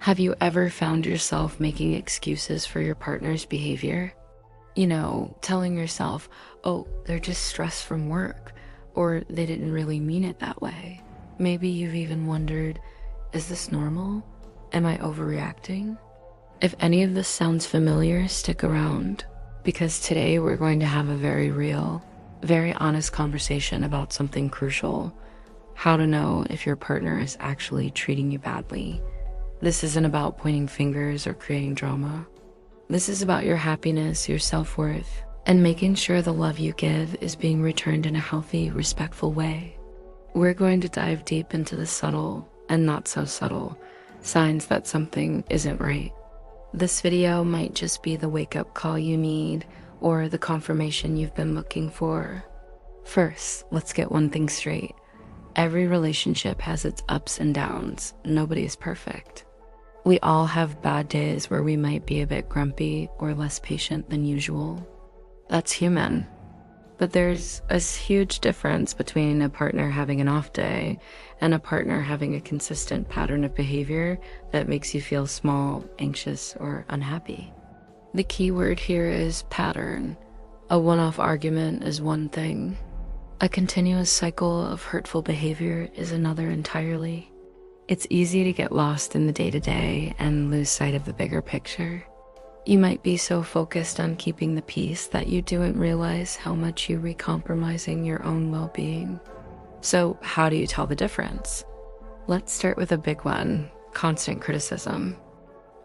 Have you ever found yourself making excuses for your partner's behavior? Telling yourself, oh, they're just stressed from work, or they didn't really mean it that way. Maybe you've even wondered, is this normal? Am I overreacting? If any of this sounds familiar, stick around, because today we're going to have a very real, very honest conversation about something crucial: how to know if your partner is actually treating you badly. This isn't about pointing fingers or creating drama. This is about your happiness, your self-worth, and making sure the love you give is being returned in a healthy, respectful way. We're going to dive deep into the subtle and not so subtle signs that something isn't right. This video might just be the wake-up call you need, or the confirmation you've been looking for. First, let's get one thing straight. Every relationship has its ups and downs. Nobody is perfect. We all have bad days where we might be a bit grumpy or less patient than usual. That's human. But there's a huge difference between a partner having an off day and a partner having a consistent pattern of behavior that makes you feel small, anxious, or unhappy. The key word here is pattern. A one-off argument is one thing. A continuous cycle of hurtful behavior is another entirely. It's easy to get lost in the day-to-day and lose sight of the bigger picture. You might be so focused on keeping the peace that you don't realize how much you're compromising your own well-being. So how do you tell the difference? Let's start with a big one: constant criticism.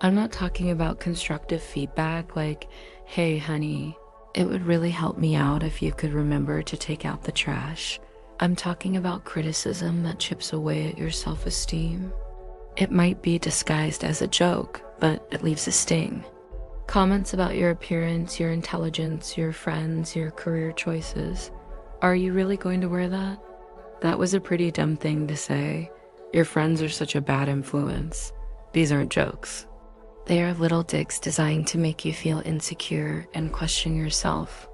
I'm not talking about constructive feedback like, hey honey, it would really help me out if you could remember to take out the trash. I'm talking about criticism that chips away at your self-esteem. It might be disguised as a joke, but it leaves a sting. Comments about your appearance, your intelligence, your friends, your career choices. Are you really going to wear that? That was a pretty dumb thing to say. Your friends are such a bad influence. These aren't jokes. They are little digs designed to make you feel insecure and question yourself.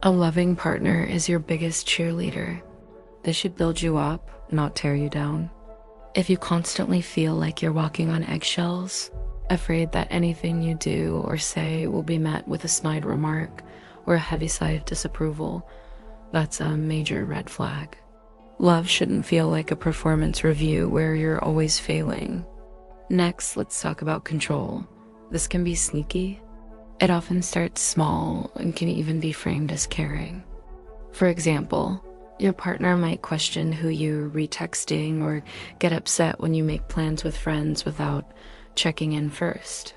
A loving partner is your biggest cheerleader. They should build you up, not tear you down. If you constantly feel like you're walking on eggshells, afraid that anything you do or say will be met with a snide remark or a heavy sigh of disapproval, that's a major red flag. Love shouldn't feel like a performance review where you're always failing. Next, let's talk about control. This can be sneaky. It often starts small and can even be framed as caring. For example, your partner might question who you're retexting or get upset when you make plans with friends without checking in first.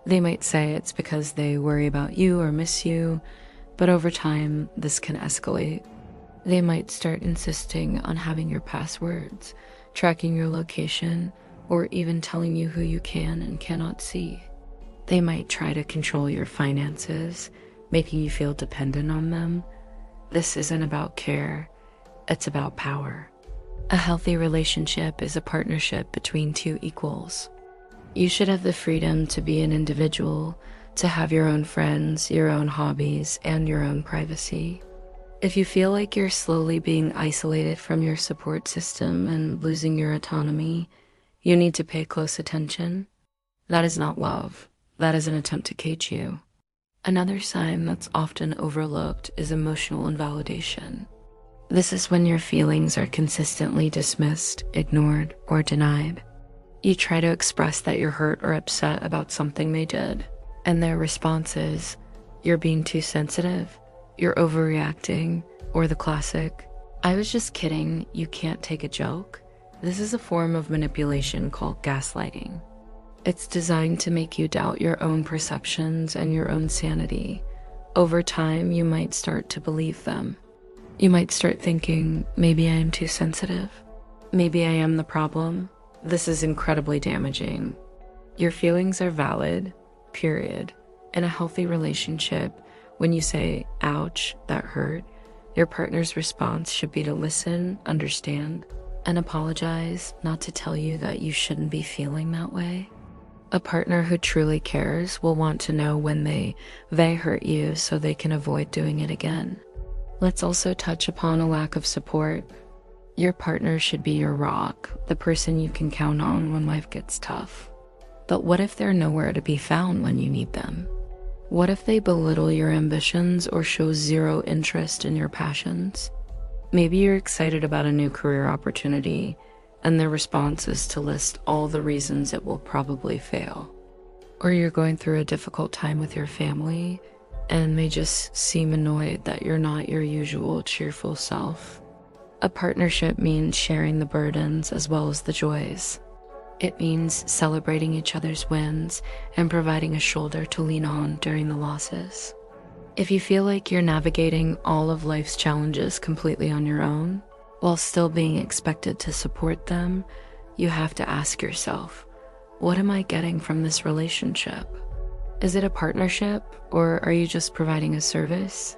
They might say it's because they worry about you or miss you, but over time, this can escalate. They might start insisting on having your passwords, tracking your location, or even telling you who you can and cannot see. They might try to control your finances, making you feel dependent on them. This isn't about care. It's about power. A healthy relationship is a partnership between two equals. You should have the freedom to be an individual, to have your own friends, your own hobbies, and your own privacy. If you feel like you're slowly being isolated from your support system and losing your autonomy, you need to pay close attention. That is not love. That is an attempt to cage you. Another sign that's often overlooked is emotional invalidation. This is when your feelings are consistently dismissed, ignored, or denied. You try to express that you're hurt or upset about something they did, and their response is, you're being too sensitive, you're overreacting, or the classic, I was just kidding, you can't take a joke. This is a form of manipulation called gaslighting. It's designed to make you doubt your own perceptions and your own sanity. Over time, you might start to believe them. You might start thinking, maybe I am too sensitive. Maybe I am the problem. This is incredibly damaging. Your feelings are valid, period. In a healthy relationship, when you say, ouch, that hurt, your partner's response should be to listen, understand, and apologize, not to tell you that you shouldn't be feeling that way. A partner who truly cares will want to know when they hurt you so they can avoid doing it again. Let's also touch upon a lack of support. Your partner should be your rock, the person you can count on when life gets tough. But what if they're nowhere to be found when you need them? What if they belittle your ambitions or show zero interest in your passions? Maybe you're excited about a new career opportunity, and their response is to list all the reasons it will probably fail. Or you're going through a difficult time with your family, and they just seem annoyed that you're not your usual cheerful self. A partnership means sharing the burdens as well as the joys. It means celebrating each other's wins and providing a shoulder to lean on during the losses. If you feel like you're navigating all of life's challenges completely on your own, while still being expected to support them, you have to ask yourself, what am I getting from this relationship? Is it a partnership, or are you just providing a service?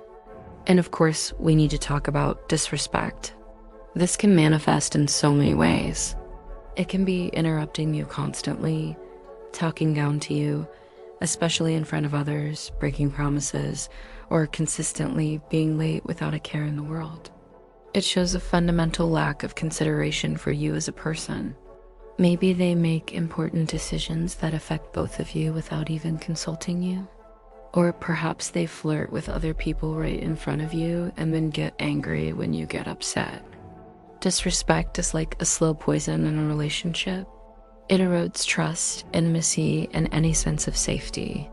And of course, we need to talk about disrespect. This can manifest in so many ways. It can be interrupting you constantly, talking down to you, especially in front of others, breaking promises, or consistently being late without a care in the world. It shows a fundamental lack of consideration for you as a person. Maybe they make important decisions that affect both of you without even consulting you. Or perhaps they flirt with other people right in front of you and then get angry when you get upset. Disrespect is like a slow poison in a relationship. It erodes trust, intimacy, and any sense of safety.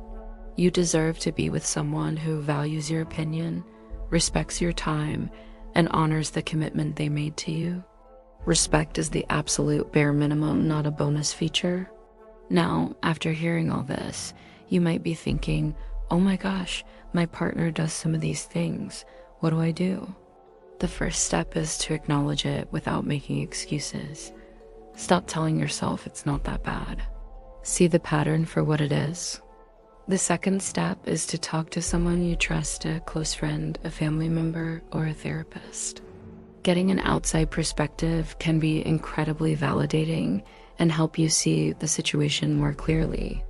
You deserve to be with someone who values your opinion, respects your time, and honors the commitment they made to you. Respect is the absolute bare minimum, not a bonus feature. Now, after hearing all this, you might be thinking, oh my gosh, my partner does some of these things. What do I do? The first step is to acknowledge it without making excuses. Stop telling yourself it's not that bad. See the pattern for what it is. The second step is to talk to someone you trust, a close friend, a family member, or a therapist. Getting an outside perspective can be incredibly validating and help you see the situation more clearly.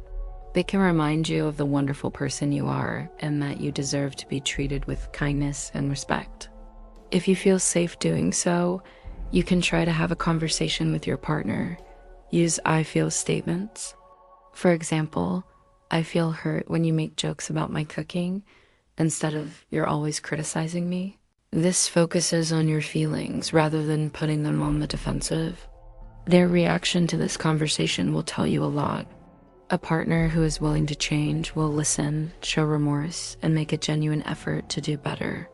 They can remind you of the wonderful person you are and that you deserve to be treated with kindness and respect. If you feel safe doing so, you can try to have a conversation with your partner. Use I feel statements. For example, I feel hurt when you make jokes about my cooking instead of you're always criticizing me. This focuses on your feelings rather than putting them on the defensive. Their reaction to this conversation will tell you a lot. A partner who is willing to change will listen, show remorse, and make a genuine effort to do better.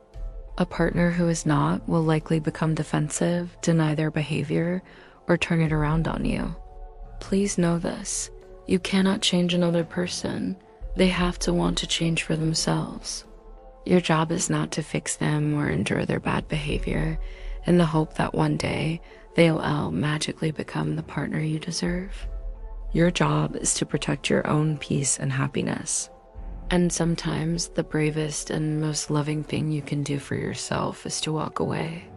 A partner who is not will likely become defensive, deny their behavior, or turn it around on you. Please know this. You cannot change another person. They have to want to change for themselves. Your job is not to fix them or endure their bad behavior in the hope that one day they'll magically become the partner you deserve. Your job is to protect your own peace and happiness. And sometimes the bravest and most loving thing you can do for yourself is to walk away.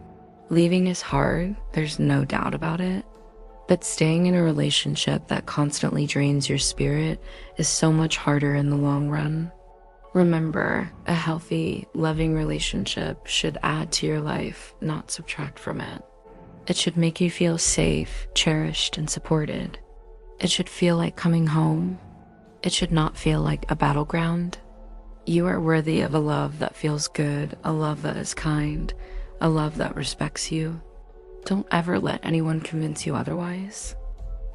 Leaving is hard, there's no doubt about it. But staying in a relationship that constantly drains your spirit is so much harder in the long run. Remember, a healthy, loving relationship should add to your life, not subtract from it. It should make you feel safe, cherished, and supported. It should feel like coming home. It should not feel like a battleground. You are worthy of a love that feels good, a love that is kind, a love that respects you. Don't ever let anyone convince you otherwise.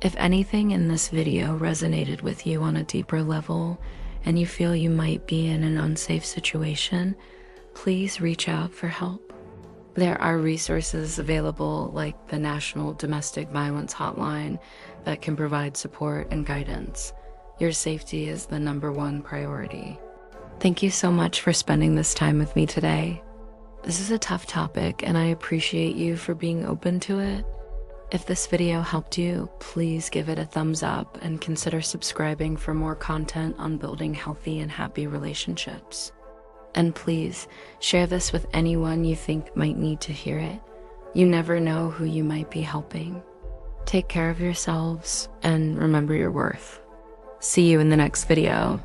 If anything in this video resonated with you on a deeper level, and you feel you might be in an unsafe situation, please reach out for help. There are resources available like the National Domestic Violence Hotline that can provide support and guidance. Your safety is the #1 priority. Thank you so much for spending this time with me today. This is a tough topic and I appreciate you for being open to it. If this video helped you, please give it a thumbs up and consider subscribing for more content on building healthy and happy relationships. And please share this with anyone you think might need to hear it. You never know who you might be helping. Take care of yourselves and remember your worth. See you in the next video.